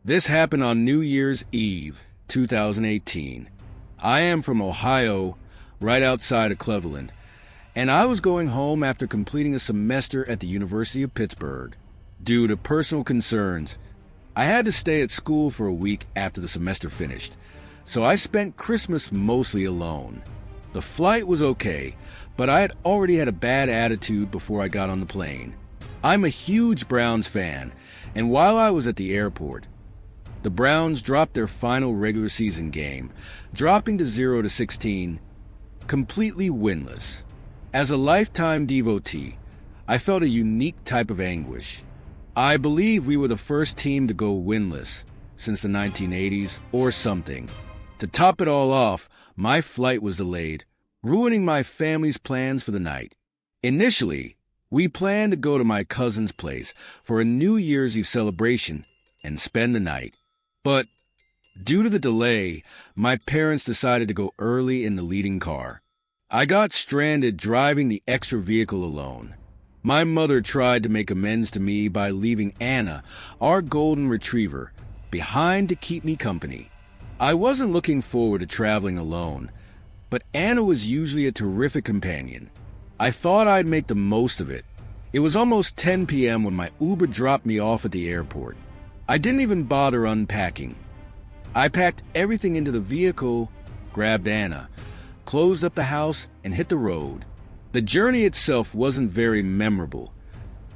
This happened on New Year's Eve, 2018. I am from Ohio, right outside of Cleveland, and I was going home after completing a semester at the University of Pittsburgh. Due to personal concerns, I had to stay at school for a week after the semester finished, so I spent Christmas mostly alone. The flight was okay, but I had already had a bad attitude before I got on the plane. I'm a huge Browns fan, and while I was at the airport, the Browns dropped their final regular season game, dropping to 0-16, completely winless. As a lifetime devotee, I felt a unique type of anguish. I believe we were the first team to go winless since the 1980s or something. To top it all off, my flight was delayed, ruining my family's plans for the night. Initially, we planned to go to my cousin's place for a New Year's Eve celebration and spend the night. But due to the delay, my parents decided to go early in the leading car. I got stranded driving the extra vehicle alone. My mother tried to make amends to me by leaving Anna, our golden retriever, behind to keep me company. I wasn't looking forward to traveling alone, but Anna was usually a terrific companion. I thought I'd make the most of it. It was almost 10 p.m. when my Uber dropped me off at the airport. I didn't even bother unpacking. I packed everything into the vehicle, grabbed Anna, closed up the house, and hit the road. The journey itself wasn't very memorable,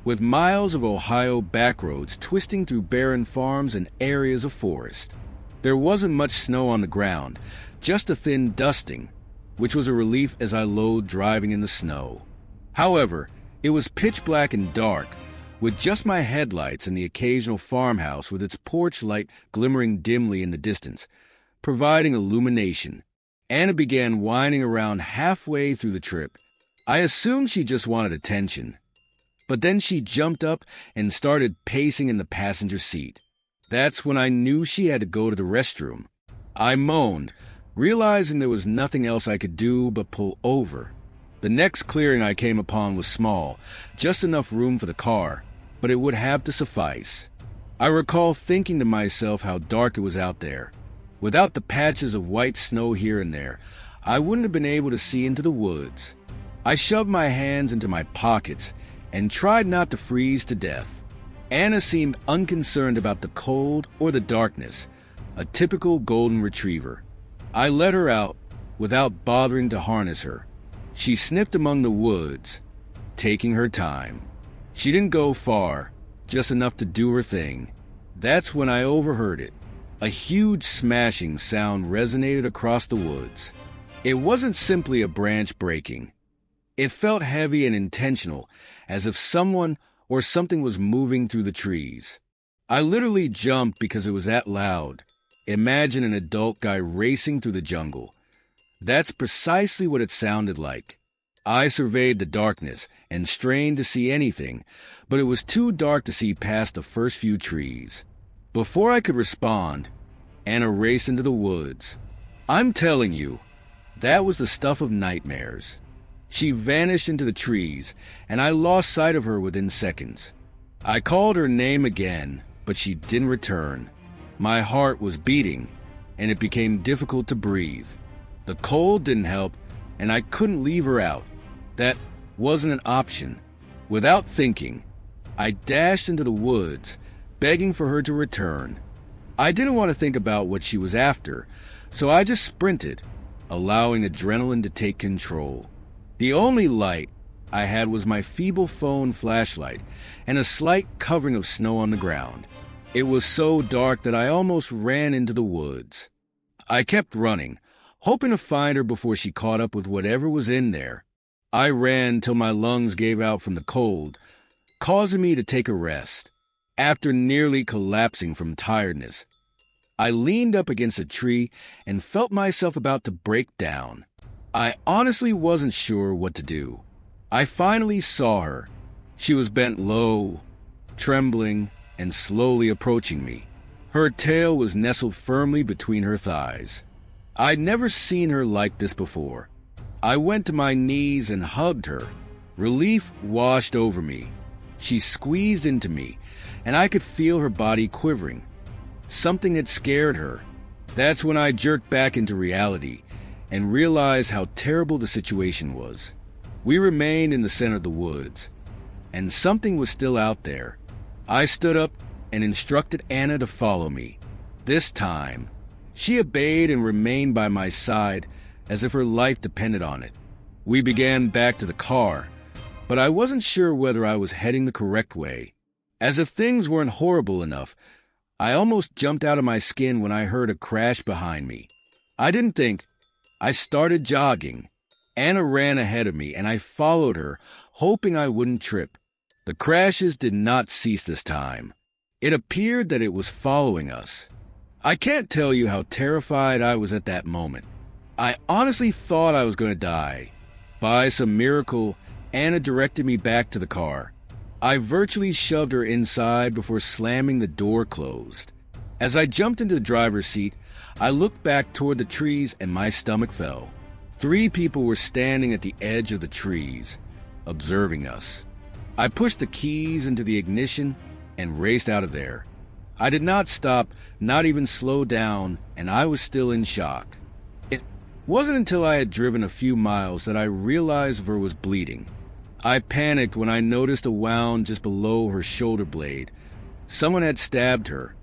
with miles of Ohio backroads twisting through barren farms and areas of forest. There wasn't much snow on the ground, just a thin dusting, which was a relief as I loathed driving in the snow. However, it was pitch black and dark, with just my headlights and the occasional farmhouse with its porch light glimmering dimly in the distance, providing illumination. Anna began whining around halfway through the trip. I assumed she just wanted attention, but then she jumped up and started pacing in the passenger seat. That's when I knew she had to go to the restroom. I moaned, realizing there was nothing else I could do but pull over. The next clearing I came upon was small, just enough room for the car, but it would have to suffice. I recall thinking to myself how dark it was out there. Without the patches of white snow here and there, I wouldn't have been able to see into the woods. I shoved my hands into my pockets and tried not to freeze to death. Anna seemed unconcerned about the cold or the darkness, a typical golden retriever. I let her out without bothering to harness her. She sniffed among the woods, taking her time. She didn't go far, just enough to do her thing. That's when I overheard it. A huge smashing sound resonated across the woods. It wasn't simply a branch breaking. It felt heavy and intentional, as if someone or something was moving through the trees. I literally jumped because it was that loud. Imagine an adult guy racing through the jungle. That's precisely what it sounded like. I surveyed the darkness and strained to see anything, but it was too dark to see past the first few trees. Before I could respond, Anna raced into the woods. I'm telling you, that was the stuff of nightmares. She vanished into the trees, and I lost sight of her within seconds. I called her name again, but she didn't return. My heart was beating, and it became difficult to breathe. The cold didn't help, and I couldn't leave her out. That wasn't an option. Without thinking, I dashed into the woods, begging for her to return. I didn't want to think about what she was after, so I just sprinted, allowing adrenaline to take control. The only light I had was my feeble phone flashlight and a slight covering of snow on the ground. It was so dark that I almost ran into the woods. I kept running, hoping to find her before she caught up with whatever was in there. I ran till my lungs gave out from the cold, causing me to take a rest. After nearly collapsing from tiredness, I leaned up against a tree and felt myself about to break down. I honestly wasn't sure what to do. I finally saw her. She was bent low, trembling, and slowly approaching me. Her tail was nestled firmly between her thighs. I'd never seen her like this before. I went to my knees and hugged her. Relief washed over me. She squeezed into me, and I could feel her body quivering. Something had scared her. That's when I jerked back into reality and realized how terrible the situation was. We remained in the center of the woods, and something was still out there. I stood up and instructed Anna to follow me. This time, she obeyed and remained by my side as if her life depended on it. We began back to the car, but I wasn't sure whether I was heading the correct way. As if things weren't horrible enough, I almost jumped out of my skin when I heard a crash behind me. I didn't think. I started jogging. Anna ran ahead of me, and I followed her, hoping I wouldn't trip. The crashes did not cease this time. It appeared that it was following us. I can't tell you how terrified I was at that moment. I honestly thought I was going to die. By some miracle, Anna directed me back to the car. I virtually shoved her inside before slamming the door closed. As I jumped into the driver's seat, I looked back toward the trees and my stomach fell. 3 people were standing at the edge of the trees, observing us. I pushed the keys into the ignition and raced out of there. I did not stop, not even slow down, and I was still in shock. It wasn't until I had driven a few miles that I realized Ver was bleeding. I panicked when I noticed a wound just below her shoulder blade. Someone had stabbed her.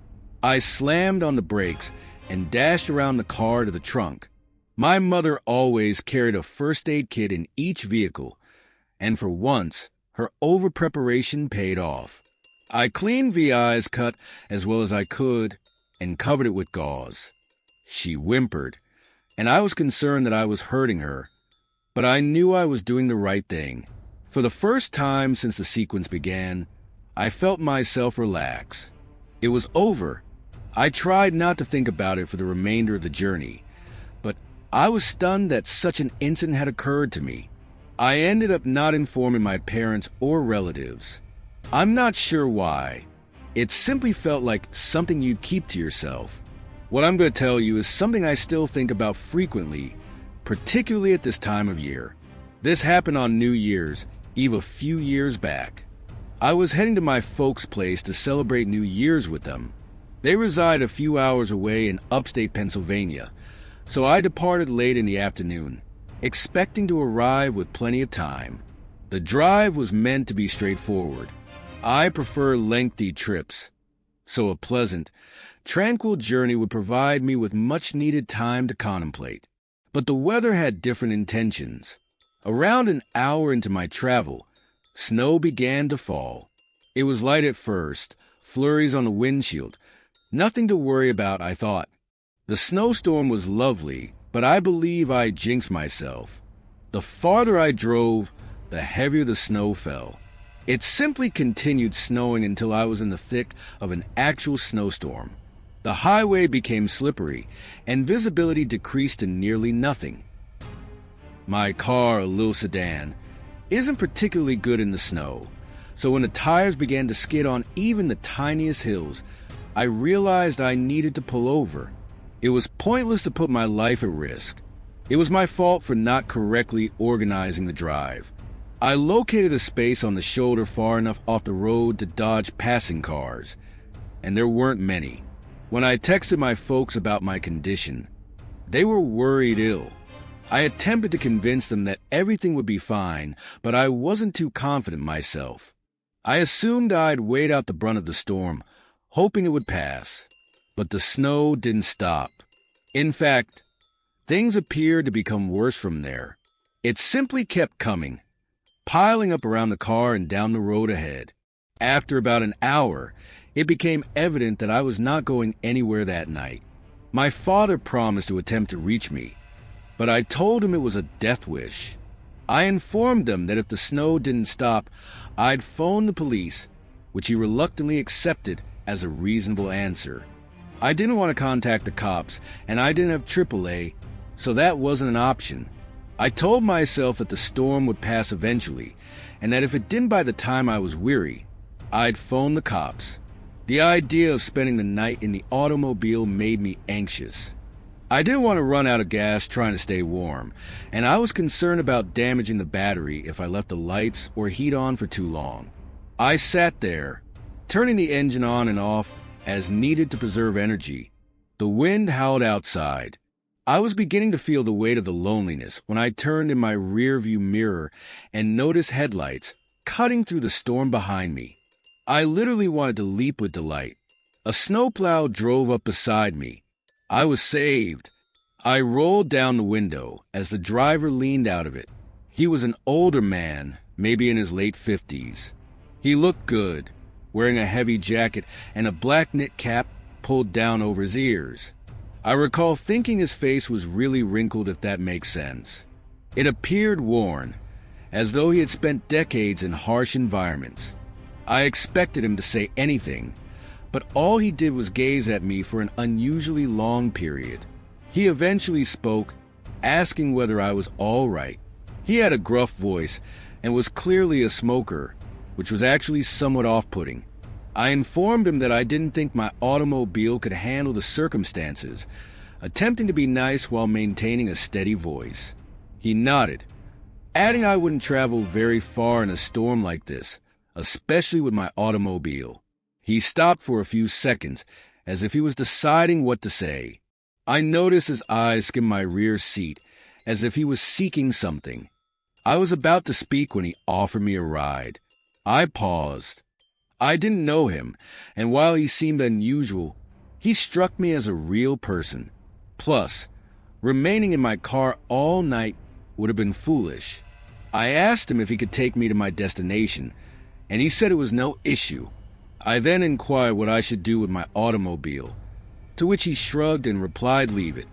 I slammed on the brakes and dashed around the car to the trunk. My mother always carried a first aid kit in each vehicle, and for once, her over-preparation paid off. I cleaned VI's cut as well as I could and covered it with gauze. She whimpered, and I was concerned that I was hurting her, but I knew I was doing the right thing. For the first time since the sequence began, I felt myself relax. It was over. I tried not to think about it for the remainder of the journey, but I was stunned that such an incident had occurred to me. I ended up not informing my parents or relatives. I'm not sure why. It simply felt like something you'd keep to yourself. What I'm going to tell you is something I still think about frequently, particularly at this time of year. This happened on New Year's Eve a few years back. I was heading to my folks' place to celebrate New Year's with them. They reside a few hours away in upstate Pennsylvania, so I departed late in the afternoon, expecting to arrive with plenty of time. The drive was meant to be straightforward. I prefer lengthy trips, so a pleasant, tranquil journey would provide me with much-needed time to contemplate. But the weather had different intentions. Around an hour into my travel, snow began to fall. It was light at first, flurries on the windshield. Nothing to worry about, I thought. The snowstorm was lovely, but I believe I jinxed myself. The farther I drove, the heavier the snow fell. It simply continued snowing until I was in the thick of an actual snowstorm. The highway became slippery, and visibility decreased to nearly nothing. My car, a little sedan, isn't particularly good in the snow, so when the tires began to skid on even the tiniest hills, I realized I needed to pull over. It was pointless to put my life at risk. It was my fault for not correctly organizing the drive. I located a space on the shoulder far enough off the road to dodge passing cars, and there weren't many. When I texted my folks about my condition, they were worried ill. I attempted to convince them that everything would be fine, but I wasn't too confident myself. I assumed I'd wait out the brunt of the storm, hoping it would pass. But the snow didn't stop. In fact, things appeared to become worse from there. It simply kept coming, piling up around the car and down the road ahead. After about an hour, it became evident that I was not going anywhere that night. My father promised to attempt to reach me, but I told him it was a death wish. I informed him that if the snow didn't stop, I'd phone the police, which he reluctantly accepted as a reasonable answer. I didn't want to contact the cops, and I didn't have AAA, so that wasn't an option. I told myself that the storm would pass eventually, and that if it didn't by the time I was weary, I'd phone the cops. The idea of spending the night in the automobile made me anxious. I didn't want to run out of gas trying to stay warm, and I was concerned about damaging the battery if I left the lights or heat on for too long. I sat there, turning the engine on and off as needed to preserve energy. The wind howled outside. I was beginning to feel the weight of the loneliness when I turned in my rearview mirror and noticed headlights cutting through the storm behind me. I literally wanted to leap with delight. A snowplow drove up beside me. I was saved. I rolled down the window as the driver leaned out of it. He was an older man, maybe in his late 50s. He looked good, wearing a heavy jacket and a black knit cap pulled down over his ears. I recall thinking his face was really wrinkled, if that makes sense. It appeared worn, as though he had spent decades in harsh environments. I expected him to say anything, but all he did was gaze at me for an unusually long period. He eventually spoke, asking whether I was all right. He had a gruff voice and was clearly a smoker, which was actually somewhat off-putting. I informed him that I didn't think my automobile could handle the circumstances, attempting to be nice while maintaining a steady voice. He nodded, adding I wouldn't travel very far in a storm like this, especially with my automobile. He stopped for a few seconds, as if he was deciding what to say. I noticed his eyes skim my rear seat, as if he was seeking something. I was about to speak when he offered me a ride. I paused. I didn't know him, and while he seemed unusual, he struck me as a real person. Plus, remaining in my car all night would have been foolish. I asked him if he could take me to my destination, and he said it was no issue. I then inquired what I should do with my automobile, to which he shrugged and replied, "Leave it."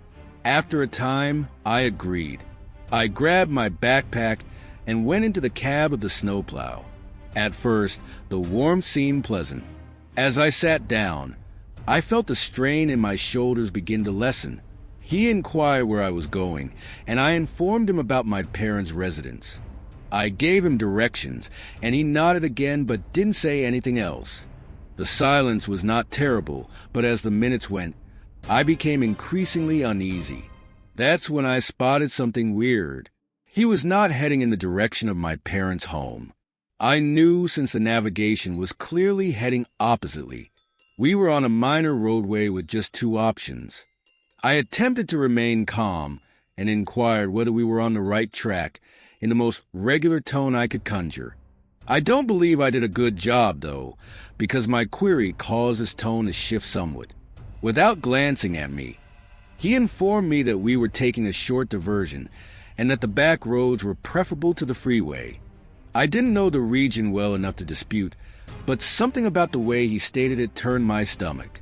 After a time, I agreed. I grabbed my backpack and went into the cab of the snowplow. At first, the warmth seemed pleasant. As I sat down, I felt the strain in my shoulders begin to lessen. He inquired where I was going, and I informed him about my parents' residence. I gave him directions, and he nodded again but didn't say anything else. The silence was not terrible, but as the minutes went, I became increasingly uneasy. That's when I spotted something weird. He was not heading in the direction of my parents' home. I knew since the navigation was clearly heading oppositely. We were on a minor roadway with just two options. I attempted to remain calm and inquired whether we were on the right track in the most regular tone I could conjure. I don't believe I did a good job, though, because my query caused his tone to shift somewhat. Without glancing at me, he informed me that we were taking a short diversion and that the back roads were preferable to the freeway. I didn't know the region well enough to dispute, but something about the way he stated it turned my stomach.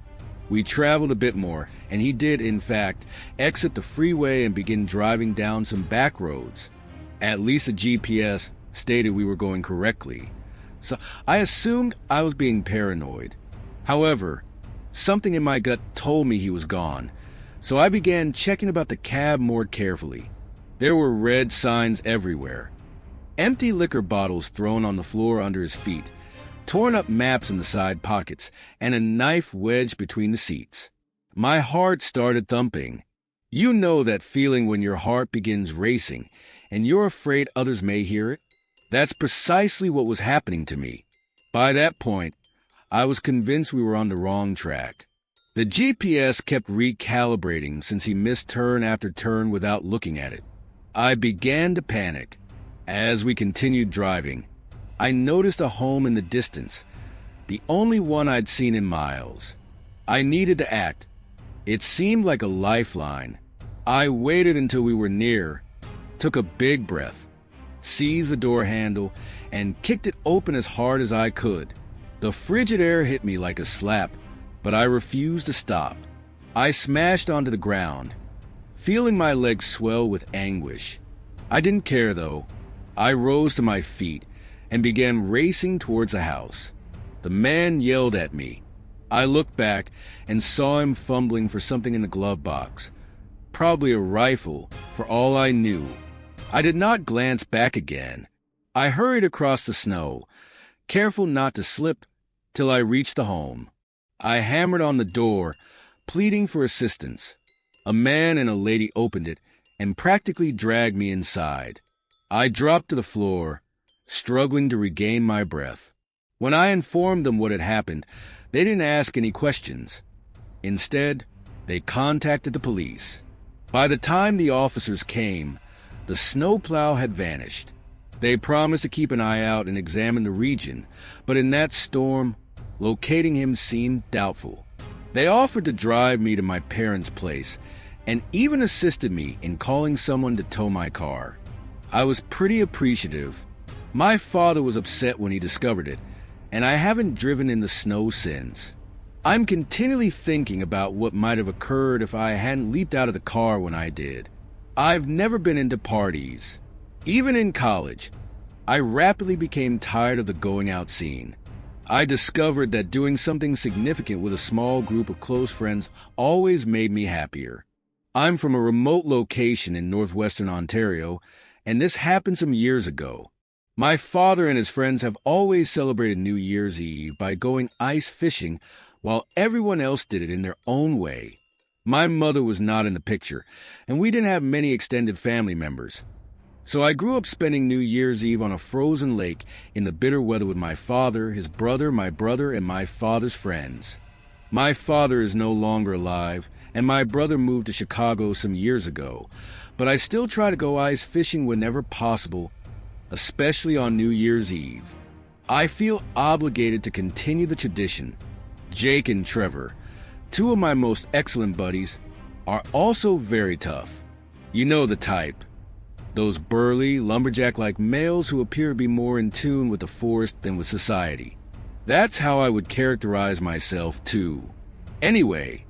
We traveled a bit more, and he did, in fact, exit the freeway and begin driving down some back roads. At least the GPS stated we were going correctly, so I assumed I was being paranoid. However, something in my gut told me he was gone, so I began checking about the cab more carefully. There were red signs everywhere. Empty liquor bottles thrown on the floor under his feet, torn up maps in the side pockets, and a knife wedged between the seats. My heart started thumping. You know that feeling when your heart begins racing, and you're afraid others may hear it? That's precisely what was happening to me. By that point, I was convinced we were on the wrong track. The GPS kept recalibrating since he missed turn after turn without looking at it. I began to panic. As we continued driving, I noticed a home in the distance, the only one I'd seen in miles. I needed to act. It seemed like a lifeline. I waited until we were near, took a big breath, seized the door handle, and kicked it open as hard as I could. The frigid air hit me like a slap, but I refused to stop. I smashed onto the ground, feeling my legs swell with anguish. I didn't care, though. I rose to my feet and began racing towards the house. The man yelled at me. I looked back and saw him fumbling for something in the glove box, probably a rifle, for all I knew. I did not glance back again. I hurried across the snow, careful not to slip, till I reached the home. I hammered on the door, pleading for assistance. A man and a lady opened it and practically dragged me inside. I dropped to the floor, struggling to regain my breath. When I informed them what had happened, They didn't ask any questions. Instead, they contacted the police. By the time the officers came, the snowplow had vanished. They promised to keep an eye out and examine the region, but in that storm, locating him seemed doubtful. They offered to drive me to my parents' place and even assisted me in calling someone to tow my car. I was pretty appreciative. My father was upset when he discovered it, and I haven't driven in the snow since. I'm continually thinking about what might have occurred if I hadn't leaped out of the car when I did. I've never been into parties. Even in college, I rapidly became tired of the going out scene. I discovered that doing something significant with a small group of close friends always made me happier. I'm from a remote location in northwestern Ontario, and this happened some years ago. My father and his friends have always celebrated New Year's Eve by going ice fishing while everyone else did it in their own way. My mother was not in the picture, and we didn't have many extended family members. So I grew up spending New Year's Eve on a frozen lake in the bitter weather with my father, his brother, my brother, and my father's friends. My father is no longer alive, and my brother moved to Chicago some years ago, but I still try to go ice fishing whenever possible, especially on New Year's Eve. I feel obligated to continue the tradition. Jake and Trevor, two of my most excellent buddies, are also very tough. You know the type. Those burly, lumberjack-like males who appear to be more in tune with the forest than with society. That's how I would characterize myself, too. Anyway,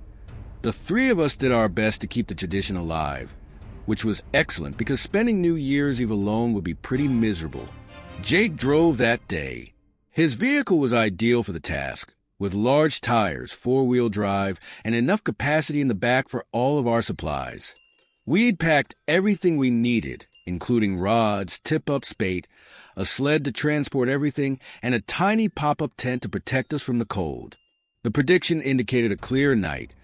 the three of us did our best to keep the tradition alive, which was excellent because spending New Year's Eve alone would be pretty miserable. Jake drove that day. His vehicle was ideal for the task, with large tires, four-wheel drive, and enough capacity in the back for all of our supplies. We'd packed everything we needed, including rods, tip-ups, bait, a sled to transport everything, and a tiny pop-up tent to protect us from the cold. The prediction indicated a clear night,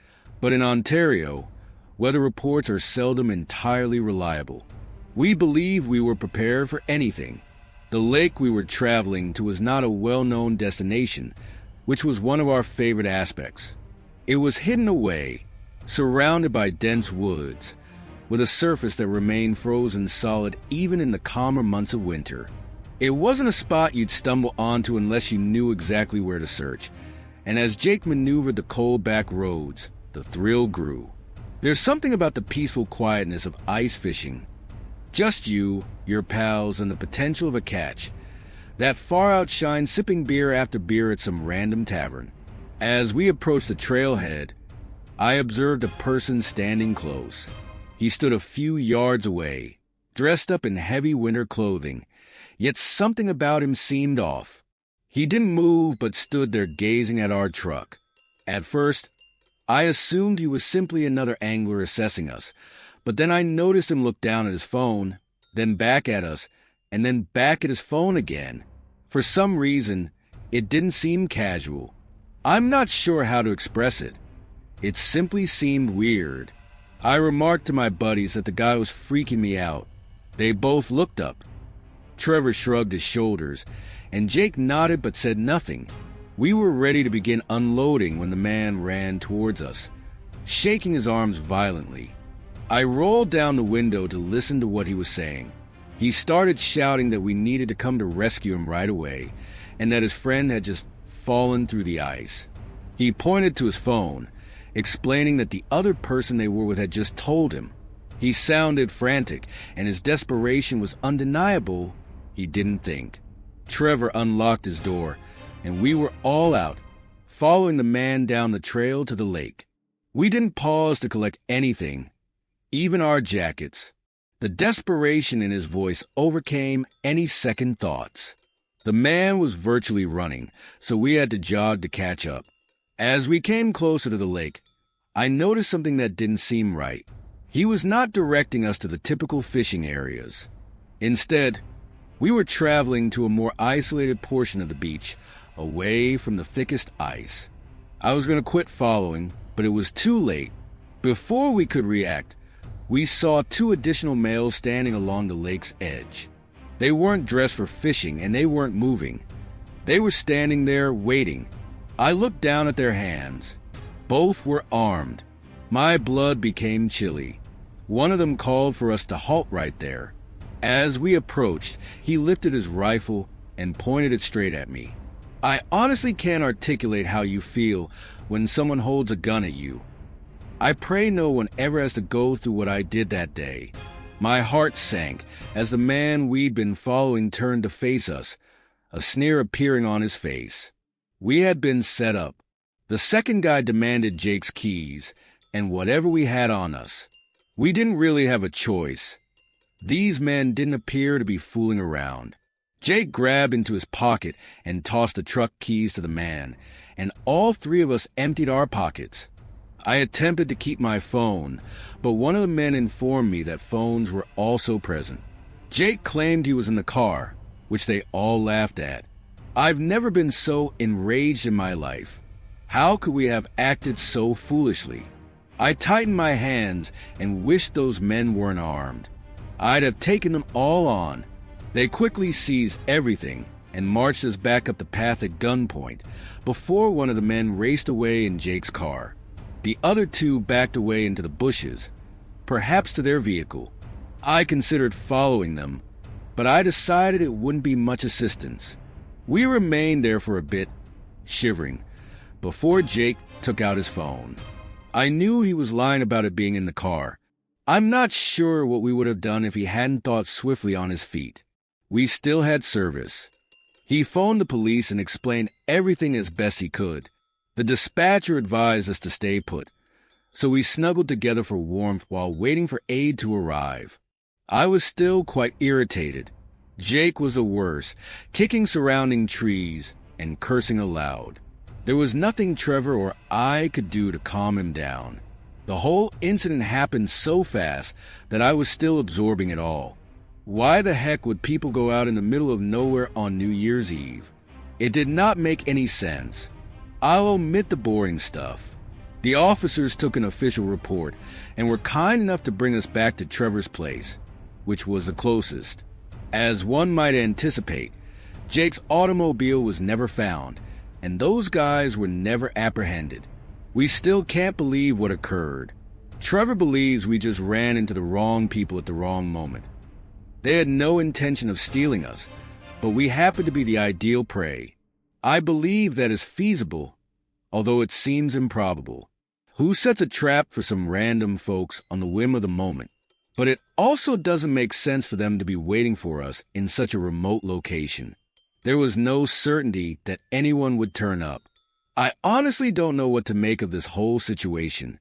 but in Ontario, weather reports are seldom entirely reliable. We believe we were prepared for anything. The lake we were traveling to was not a well-known destination, which was one of our favorite aspects. It was hidden away, surrounded by dense woods, with a surface that remained frozen solid even in the calmer months of winter. It wasn't a spot you'd stumble onto unless you knew exactly where to search, and as Jake maneuvered the cold back roads, the thrill grew. There's something about the peaceful quietness of ice fishing. Just you, your pals, and the potential of a catch that far outshines sipping beer after beer at some random tavern. As we approached the trailhead, I observed a person standing close. He stood a few yards away, dressed up in heavy winter clothing, yet something about him seemed off. He didn't move but stood there gazing at our truck. At first, I assumed he was simply another angler assessing us, but then I noticed him look down at his phone, then back at us, and then back at his phone again. For some reason, it didn't seem casual. I'm not sure how to express it. It simply seemed weird. I remarked to my buddies that the guy was freaking me out. They both looked up. Trevor shrugged his shoulders, and Jake nodded but said nothing. We were ready to begin unloading when the man ran towards us, shaking his arms violently. I rolled down the window to listen to what he was saying. He started shouting that we needed to come to rescue him right away, and that his friend had just fallen through the ice. He pointed to his phone, explaining that the other person they were with had just told him. He sounded frantic, and his desperation was undeniable. He didn't think. Trevor unlocked his door, and we were all out, following the man down the trail to the lake. We didn't pause to collect anything, even our jackets. The desperation in his voice overcame any second thoughts. The man was virtually running, so we had to jog to catch up. As we came closer to the lake, I noticed something that didn't seem right. He was not directing us to the typical fishing areas. Instead, we were traveling to a more isolated portion of the beach, away from the thickest ice. I was going to quit following, but it was too late. Before we could react, we saw two additional males standing along the lake's edge. They weren't dressed for fishing, and they weren't moving. They were standing there waiting, I looked down at their hands. Both were armed. My blood became chilly. One of them called for us to halt right there. As we approached, he lifted his rifle and pointed it straight at me. I honestly can't articulate how you feel when someone holds a gun at you. I pray no one ever has to go through what I did that day. My heart sank as the man we'd been following turned to face us, a sneer appearing on his face. We had been set up. The second guy demanded Jake's keys and whatever we had on us. We didn't really have a choice. These men didn't appear to be fooling around. Jake grabbed into his pocket and tossed the truck keys to the man, and all three of us emptied our pockets. I attempted to keep my phone, but one of the men informed me that phones were also present. Jake claimed he was in the car, which they all laughed at. I've never been so enraged in my life. How could we have acted so foolishly? I tightened my hands and wished those men weren't armed. I'd have taken them all on. They quickly seized everything and marched us back up the path at gunpoint before one of the men raced away in Jake's car. The other two backed away into the bushes, perhaps to their vehicle. I considered following them, but I decided it wouldn't be much assistance. We remained there for a bit, shivering, before Jake took out his phone. I knew he was lying about it being in the car. I'm not sure what we would have done if he hadn't thought swiftly on his feet. We still had service. He phoned the police and explained everything as best he could. The dispatcher advised us to stay put, so we snuggled together for warmth while waiting for aid to arrive. I was still quite irritated. Jake was the worst, kicking surrounding trees and cursing aloud. There was nothing Trevor or I could do to calm him down. The whole incident happened so fast that I was still absorbing it all. Why the heck would people go out in the middle of nowhere on New Year's Eve? It did not make any sense. I'll omit the boring stuff. The officers took an official report and were kind enough to bring us back to Trevor's place, which was the closest. As one might anticipate, Jake's automobile was never found, and those guys were never apprehended. We still can't believe what occurred. Trevor believes we just ran into the wrong people at the wrong moment. They had no intention of stealing us, but we happened to be the ideal prey. I believe that is feasible, although it seems improbable. Who sets a trap for some random folks on the whim of the moment? But it also doesn't make sense for them to be waiting for us in such a remote location. There was no certainty that anyone would turn up. I honestly don't know what to make of this whole situation.